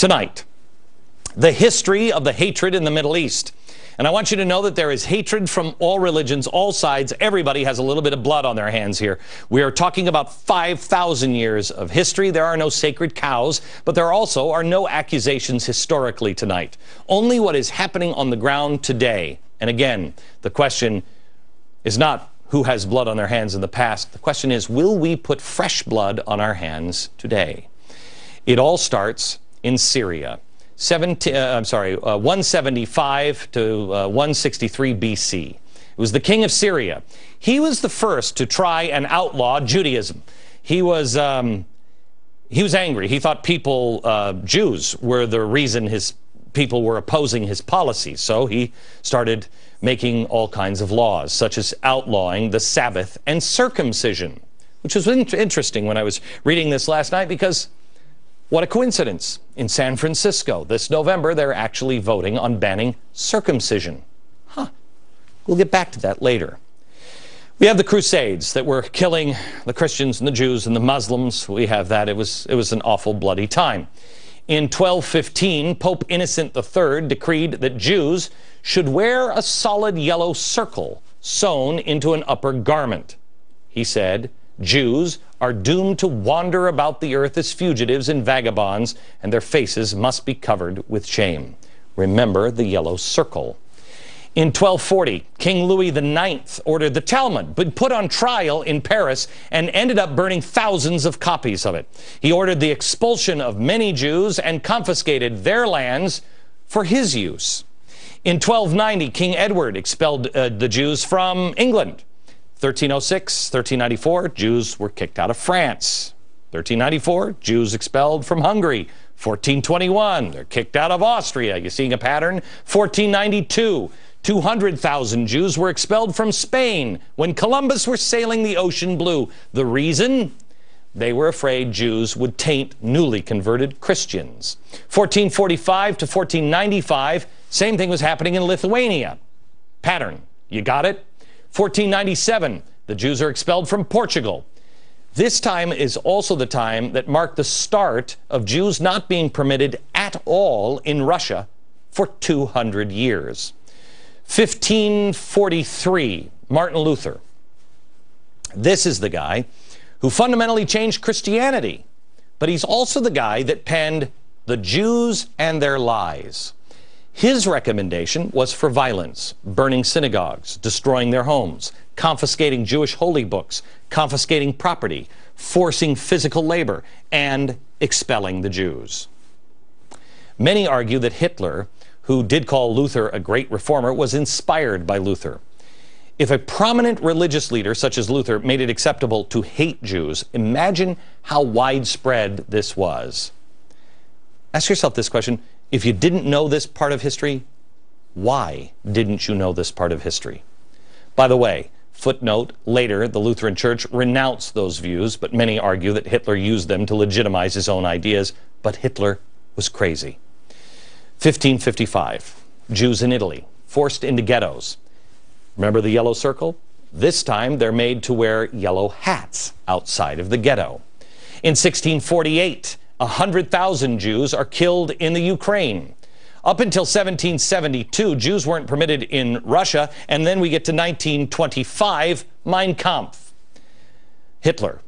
Tonight, the history of the hatred in the Middle East. And I want you to know that there is hatred from all religions, all sides. Everybody has a little bit of blood on their hands here. We are talking about 5,000 years of history. There are no sacred cows, but there also are no accusations historically tonight. Only what is happening on the ground today. And again, the question is not who has blood on their hands in the past. The question is, will we put fresh blood on our hands today? It all starts in Syria. 175 to 163 BC. It was the king of Syria. He was the first to try and outlaw Judaism. He was angry. He thought Jews were the reason his people were opposing his policies. So he started making all kinds of laws, such as outlawing the Sabbath and circumcision, which was interesting when I was reading this last night, because what a coincidence. In San Francisco this November, they're actually voting on banning circumcision. We'll get back to that later. We have the Crusades that were killing the Christians and the Jews and the Muslims. We have that. It was an awful, bloody time. In 1215, Pope Innocent III decreed that Jews should wear a solid yellow circle sewn into an upper garment. He said, Jews are doomed to wander about the earth as fugitives and vagabonds, and their faces must be covered with shame. Remember the yellow circle. In 1240, King Louis IX ordered the Talmud be put on trial in Paris and ended up burning thousands of copies of it. He ordered the expulsion of many Jews and confiscated their lands for his use. In 1290, King Edward expelled the Jews from England. 1306, 1394, Jews were kicked out of France. 1394, Jews expelled from Hungary. 1421, they're kicked out of Austria. You seeing a pattern? 1492, 200,000 Jews were expelled from Spain when Columbus was sailing the ocean blue. The reason? They were afraid Jews would taint newly converted Christians. 1445 to 1495, same thing was happening in Lithuania. Pattern, you got it? 1497, the Jews are expelled from Portugal. This time is also the time that marked the start of Jews not being permitted at all in Russia for 200 years. 1543, Martin Luther. This is the guy who fundamentally changed Christianity, but he's also the guy that penned The Jews and Their Lies. His recommendation was for violence, burning synagogues, destroying their homes, confiscating Jewish holy books, confiscating property, forcing physical labor, and expelling the Jews. Many argue that Hitler, who did call Luther a great reformer, was inspired by Luther. If a prominent religious leader such as Luther made it acceptable to hate Jews, imagine how widespread this was. Ask yourself this question. If you didn't know this part of history, why didn't you know this part of history? By the way, footnote, later the Lutheran Church renounced those views, but many argue that Hitler used them to legitimize his own ideas. But Hitler was crazy. 1555, Jews in Italy, forced into ghettos. Remember the yellow circle? This time they're made to wear yellow hats outside of the ghetto. In 1648, 100,000 Jews are killed in the Ukraine. Up until 1772, Jews weren't permitted in Russia, and then we get to 1925, Mein Kampf. Hitler.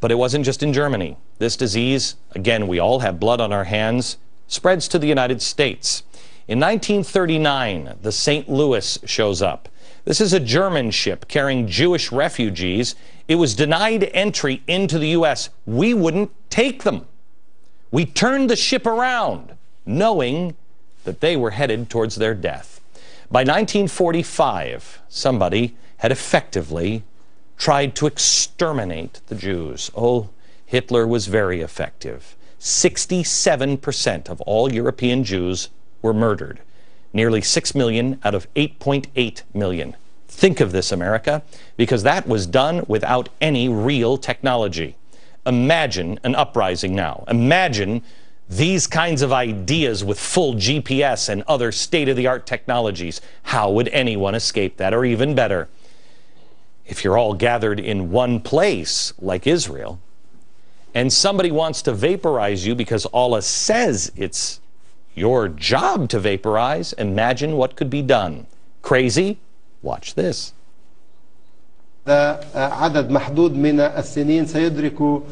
But it wasn't just in Germany. This disease, again, we all have blood on our hands, spreads to the United States. In 1939, the St. Louis shows up. This is a German ship carrying Jewish refugees. It was denied entry into the U.S. We wouldn't take them. We turned the ship around, knowing that they were headed towards their death. By 1945, somebody had effectively tried to exterminate the Jews. Oh, Hitler was very effective. 67% of all European Jews were murdered. Nearly 6 million out of 8.8 million. Think of this, America, because that was done without any real technology. Imagine an uprising now. Imagine these kinds of ideas with full GPS and other state-of-the-art technologies. How would anyone escape that? Or even better, if you're all gathered in one place, like Israel, and somebody wants to vaporize you because Allah says it's your job to vaporize, imagine what could be done. Crazy? Watch this. عدد محدود من السنين سيدرك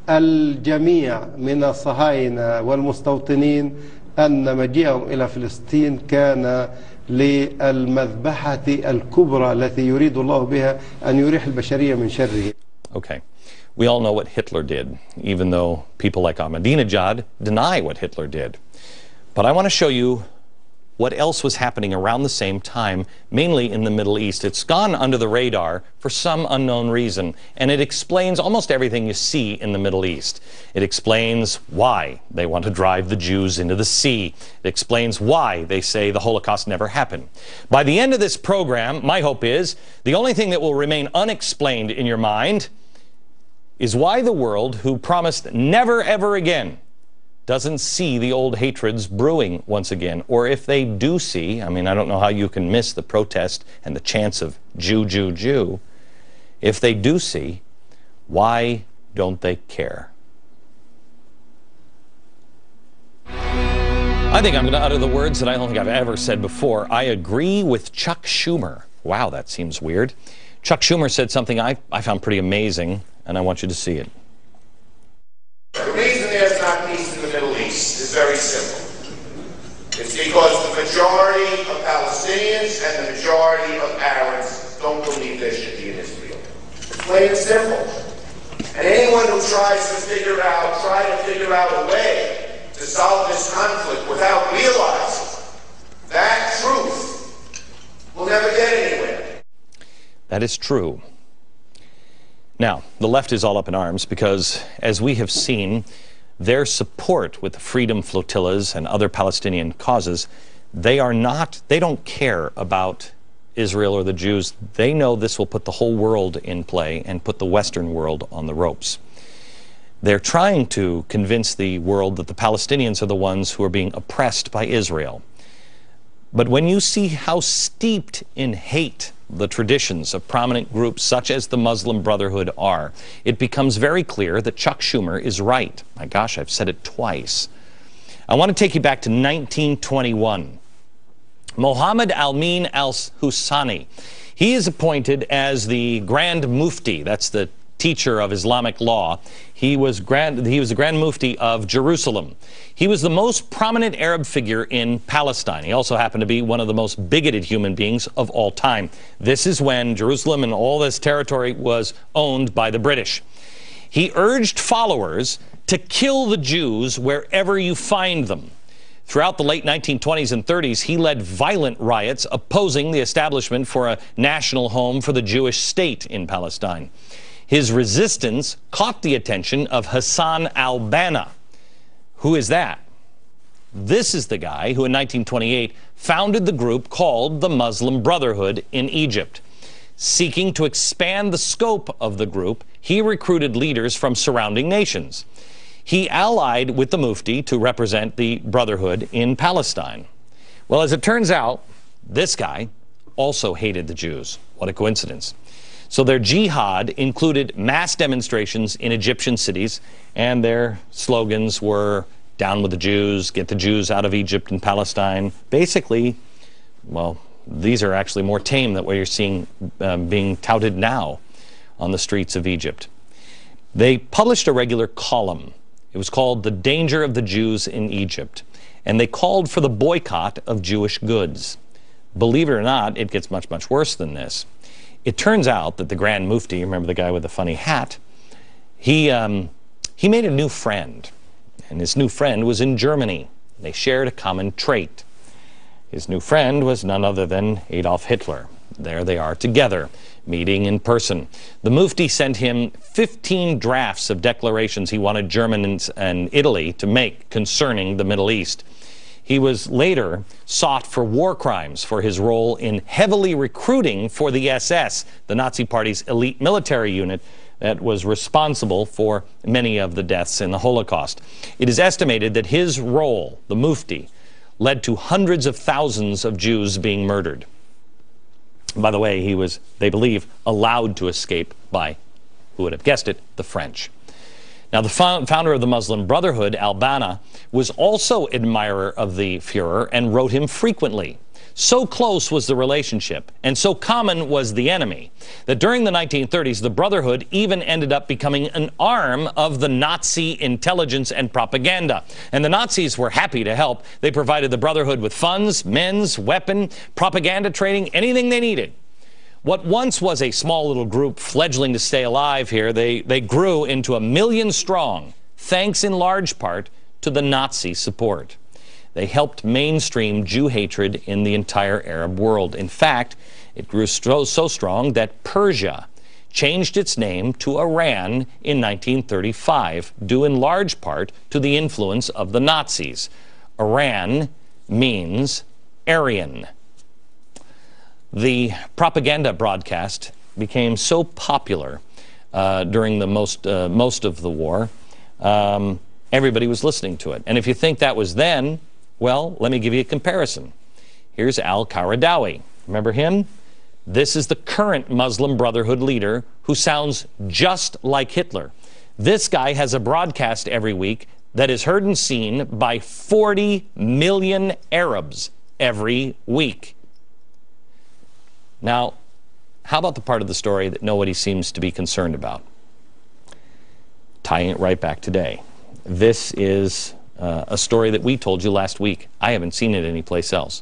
الجميع من الصهاينة والمستوطنين أن مجيئهم إلى فلسطين كان للمذبحة الكبرى التي يريد الله بها أن يريح البشرية من شره. Okay, we all know what Hitler did, even though people like Ahmadinejad deny what Hitler did. But I want to show you what else was happening around the same time, mainly in the Middle East. It's gone under the radar for some unknown reason, and it explains almost everything you see in the Middle East. It explains why they want to drive the Jews into the sea. It explains why they say the Holocaust never happened. By the end of this program, my hope is the only thing that will remain unexplained in your mind is why the world, who promised never ever again, doesn't see the old hatreds brewing once again. Or if they do see, I mean, I don't know how you can miss the protest and the chants of Jew, Jew, Jew. If they do see, why don't they care? I think I'm going to utter the words that I don't think I've ever said before. I agree with Chuck Schumer. Wow, that seems weird. Chuck Schumer said something I found pretty amazing, and I want you to see it. The reason there's not peace in the Middle East is very simple. It's because the majority of Palestinians and the majority of Arabs don't believe there should be an Israel. It's plain and simple. And anyone who try to figure out a way to solve this conflict without realizing that truth will never get anywhere. That is true. Now, the left is all up in arms because, as we have seen, their support with the freedom flotillas and other Palestinian causes, they don't care about Israel or the Jews. They know this will put the whole world in play and put the Western world on the ropes. They're trying to convince the world that the Palestinians are the ones who are being oppressed by Israel. But when you see how steeped in hate the traditions of prominent groups such as the Muslim Brotherhood are, it becomes very clear that Chuck Schumer is right. My gosh, I've said it twice. I want to take you back to 1921. Mohammed Al-Min al-Husani, he is appointed as the Grand Mufti, that's the teacher of Islamic law. He was the Grand Mufti of Jerusalem. He was the most prominent Arab figure in Palestine. He also happened to be one of the most bigoted human beings of all time. This is when Jerusalem and all this territory was owned by the British. He urged followers to kill the Jews wherever you find them. Throughout the late 1920s and 30s, he led violent riots opposing the establishment for a national home for the Jewish state in Palestine. His resistance caught the attention of Hassan al-Banna. Who is that? This is the guy who in 1928 founded the group called the Muslim Brotherhood in Egypt. Seeking to expand the scope of the group, he recruited leaders from surrounding nations. He allied with the Mufti to represent the Brotherhood in Palestine. Well, as it turns out, this guy also hated the Jews. What a coincidence. So their jihad included mass demonstrations in Egyptian cities, and their slogans were down with the Jews, get the Jews out of Egypt and Palestine. Basically, well, these are actually more tame than what you're seeing being touted now on the streets of Egypt. They published a regular column. It was called The Danger of the Jews in Egypt, and they called for the boycott of Jewish goods. Believe it or not, it gets much, much worse than this. It turns out that the Grand Mufti, remember the guy with the funny hat, he made a new friend, and his new friend was in Germany. They shared a common trait. His new friend was none other than Adolf Hitler. There they are together, meeting in person. The Mufti sent him 15 drafts of declarations he wanted Germans and Italy to make concerning the Middle East. He was later sought for war crimes for his role in heavily recruiting for the SS, the Nazi Party's elite military unit that was responsible for many of the deaths in the Holocaust. It is estimated that his role, the Mufti, led to hundreds of thousands of Jews being murdered. By the way, he was, they believe, allowed to escape by, who would have guessed it, the French. Now, the founder of the Muslim Brotherhood, al-Banna, was also admirer of the Fuhrer and wrote him frequently. So close was the relationship, and so common was the enemy, that during the 1930s, the Brotherhood even ended up becoming an arm of the Nazi intelligence and propaganda. And the Nazis were happy to help. They provided the Brotherhood with funds, men's, weapon, propaganda training, anything they needed. What once was a small little group fledgling to stay alive here, they grew into 1 million strong, thanks in large part to the Nazi support. They helped mainstream Jew hatred in the entire Arab world. In fact, it grew so strong that Persia changed its name to Iran in 1935, due in large part to the influence of the Nazis. Iran means Aryan. The propaganda broadcast became so popular during the most of the war, everybody was listening to it. And if you think that was then, well, let me give you a comparison. Here's al-Qaradawi. Remember him? This is the current Muslim Brotherhood leader who sounds just like Hitler. This guy has a broadcast every week that is heard and seen by 40 million Arabs every week. Now, how about the part of the story that nobody seems to be concerned about? Tying it right back today. This is a story that we told you last week. I haven't seen it anyplace else.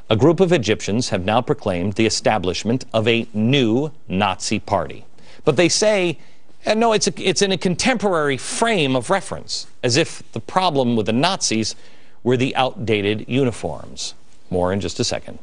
A group of Egyptians have now proclaimed the establishment of a new Nazi party. But they say, no, it's in a contemporary frame of reference, as if the problem with the Nazis were the outdated uniforms. More in just a second.